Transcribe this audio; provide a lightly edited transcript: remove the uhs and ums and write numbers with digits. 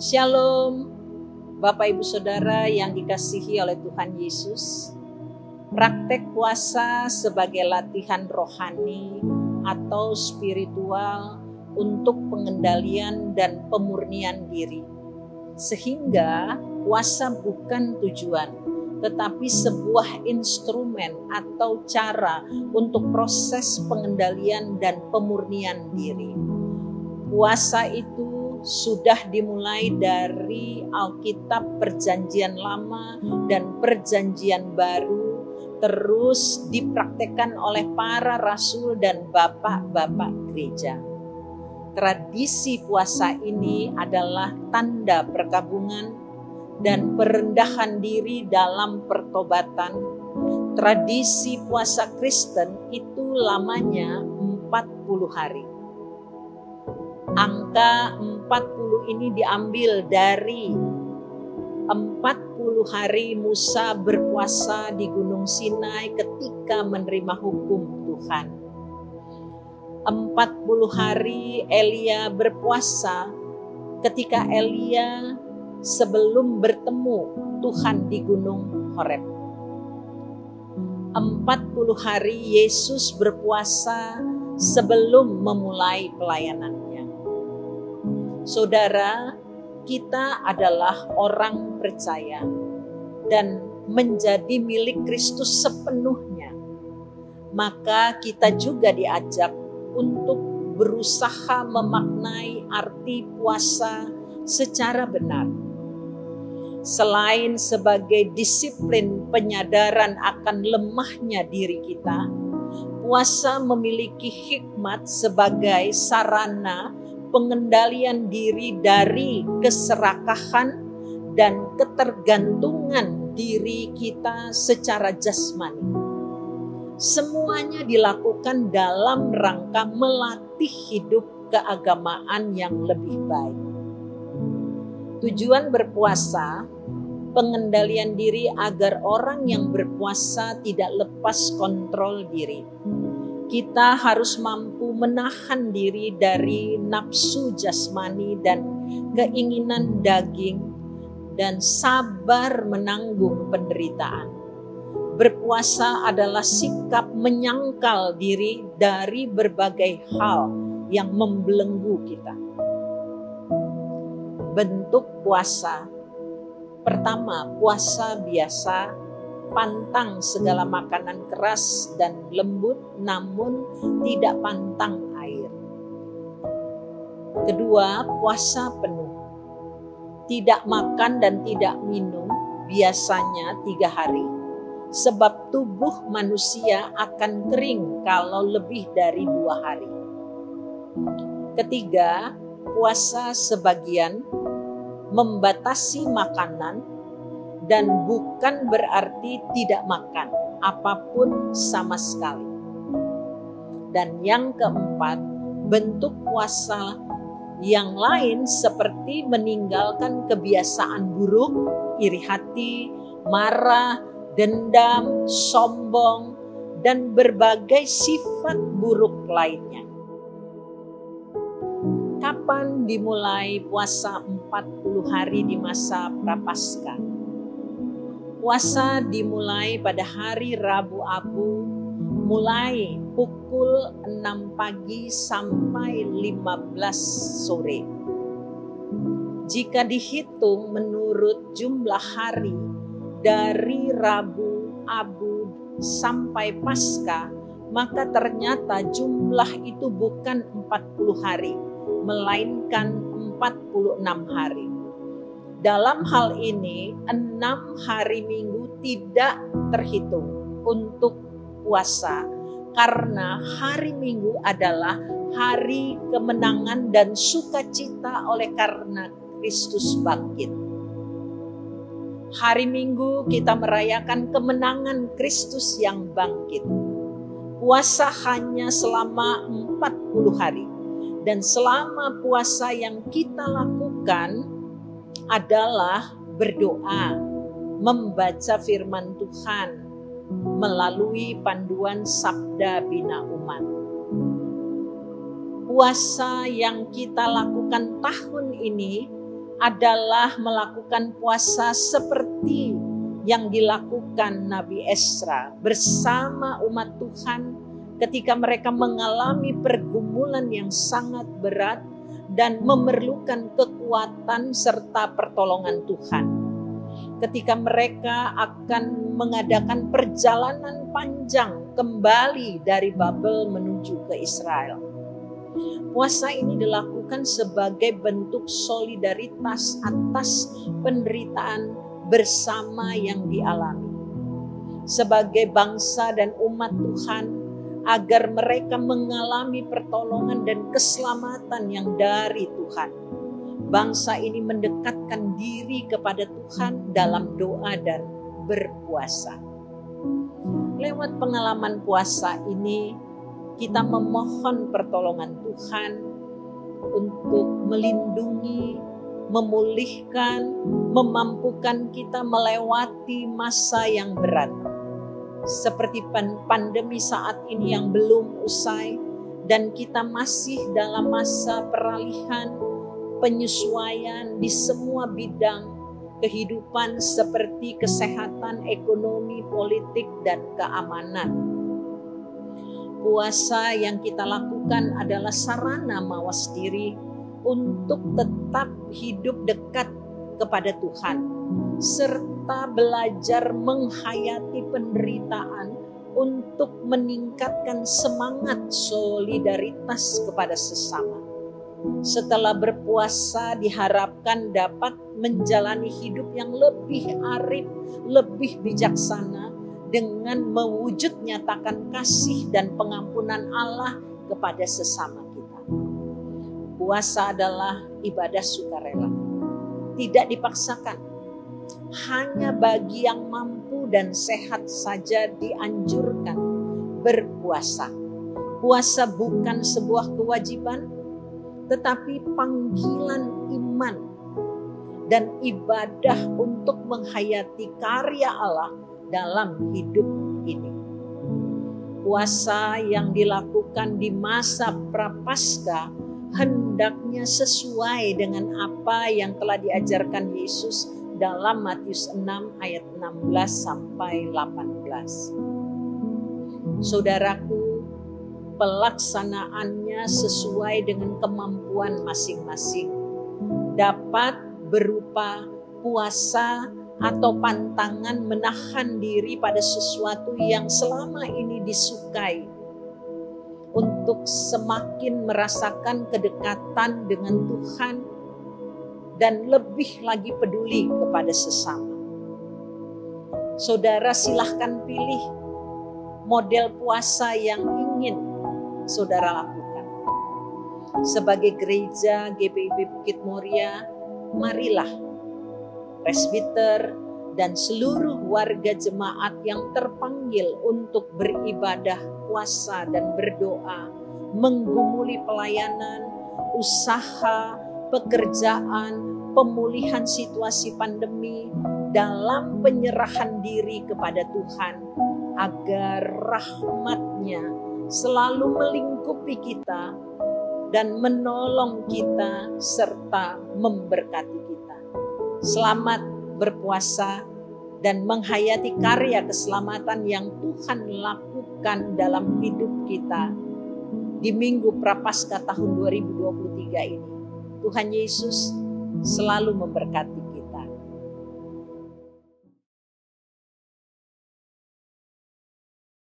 Shalom, Bapak Ibu Saudara yang dikasihi oleh Tuhan Yesus. Praktek puasa sebagai latihan rohani atau spiritual untuk pengendalian dan pemurnian diri. Sehingga puasa bukan tujuan, tetapi sebuah instrumen atau cara untuk proses pengendalian dan pemurnian diri. Puasa itu sudah dimulai dari Alkitab Perjanjian Lama dan Perjanjian Baru, terus dipraktekkan oleh para rasul dan bapak-bapak gereja. Tradisi puasa ini adalah tanda perkabungan dan perendahan diri dalam pertobatan. Tradisi puasa Kristen itu lamanya 40 hari. Angka 40 ini diambil dari 40 hari Musa berpuasa di Gunung Sinai ketika menerima hukum Tuhan. 40 hari Elia berpuasa ketika Elia sebelum bertemu Tuhan di Gunung Horeb. 40 hari Yesus berpuasa sebelum memulai pelayanannya. Saudara, kita adalah orang percaya dan menjadi milik Kristus sepenuhnya. Maka kita juga diajak untuk berusaha memaknai arti puasa secara benar. Selain sebagai disiplin penyadaran akan lemahnya diri kita, puasa memiliki hikmat sebagai sarana pengendalian diri dari keserakahan dan ketergantungan diri kita secara jasmani. Semuanya dilakukan dalam rangka melatih hidup keagamaan yang lebih baik. Tujuan berpuasa, pengendalian diri agar orang yang berpuasa tidak lepas kontrol diri. Kita harus mampu menahan diri dari nafsu jasmani dan keinginan daging dan sabar menanggung penderitaan. Berpuasa adalah sikap menyangkal diri dari berbagai hal yang membelenggu kita. Bentuk puasa. Pertama, puasa biasa. Pantang segala makanan keras dan lembut, namun tidak pantang air. Kedua, puasa penuh. Tidak makan dan tidak minum, biasanya 3 hari. Sebab tubuh manusia akan kering kalau lebih dari 2 hari. Ketiga, puasa sebagian, membatasi makanan, dan bukan berarti tidak makan apapun sama sekali. Dan yang keempat, bentuk puasa yang lain seperti meninggalkan kebiasaan buruk, iri hati, marah, dendam, sombong, dan berbagai sifat buruk lainnya. Kapan dimulai puasa 40 hari di masa Prapaskah? Puasa dimulai pada hari Rabu Abu, mulai pukul 6 pagi sampai 15 sore. Jika dihitung menurut jumlah hari dari Rabu Abu sampai Paskah, maka ternyata jumlah itu bukan 40 hari, melainkan 46 hari. Dalam hal ini, 6 hari Minggu tidak terhitung untuk puasa karena hari Minggu adalah hari kemenangan dan sukacita oleh karena Kristus bangkit. Hari Minggu kita merayakan kemenangan Kristus yang bangkit. Puasa hanya selama 40 hari. Dan selama puasa yang kita lakukan adalah berdoa, membaca firman Tuhan melalui panduan Sabda Bina Umat. Puasa yang kita lakukan tahun ini adalah melakukan puasa seperti yang dilakukan Nabi Ezra bersama umat Tuhan ketika mereka mengalami pergumulan yang sangat berat dan memerlukan kekuatan serta pertolongan Tuhan. Ketika mereka akan mengadakan perjalanan panjang kembali dari Babel menuju ke Israel. Puasa ini dilakukan sebagai bentuk solidaritas atas penderitaan bersama yang dialami. Sebagai bangsa dan umat Tuhan, agar mereka mengalami pertolongan dan keselamatan yang dari Tuhan. Bangsa ini mendekatkan diri kepada Tuhan dalam doa dan berpuasa. Lewat pengalaman puasa ini, kita memohon pertolongan Tuhan untuk melindungi, memulihkan, memampukan kita melewati masa yang berat. Seperti pandemi saat ini yang belum usai dan kita masih dalam masa peralihan, penyesuaian di semua bidang kehidupan seperti kesehatan, ekonomi, politik, dan keamanan. Puasa yang kita lakukan adalah sarana mawas diri untuk tetap hidup dekat kepada Tuhan, serta belajar menghayati penderitaan untuk meningkatkan semangat solidaritas kepada sesama. Setelah berpuasa diharapkan dapat menjalani hidup yang lebih arif, lebih bijaksana, dengan mewujud nyatakan kasih dan pengampunan Allah kepada sesama kita. Puasa adalah ibadah sukarela, tidak dipaksakan. Hanya bagi yang mampu dan sehat saja dianjurkan berpuasa. Puasa bukan sebuah kewajiban, tetapi panggilan iman dan ibadah untuk menghayati karya Allah dalam hidup ini. Puasa yang dilakukan di masa Prapaskah hendaknya sesuai dengan apa yang telah diajarkan Yesus dalam Matius 6 ayat 16 sampai 18. Saudaraku, pelaksanaannya sesuai dengan kemampuan masing-masing. Dapat berupa puasa atau pantangan menahan diri pada sesuatu yang selama ini disukai, untuk semakin merasakan kedekatan dengan Tuhan dan lebih lagi peduli kepada sesama. Saudara silahkan pilih model puasa yang ingin saudara lakukan. Sebagai gereja GPIB Bukit Moria, marilah presbiter dan seluruh warga jemaat yang terpanggil untuk beribadah, puasa, dan berdoa, menggumuli pelayanan, usaha, pekerjaan, pemulihan situasi pandemi dalam penyerahan diri kepada Tuhan, agar rahmat-Nya selalu melingkupi kita dan menolong kita serta memberkati kita. Selamat berpuasa dan menghayati karya keselamatan yang Tuhan lakukan dalam hidup kita di Minggu Prapaskah tahun 2023 ini. Tuhan Yesus selalu memberkati kita.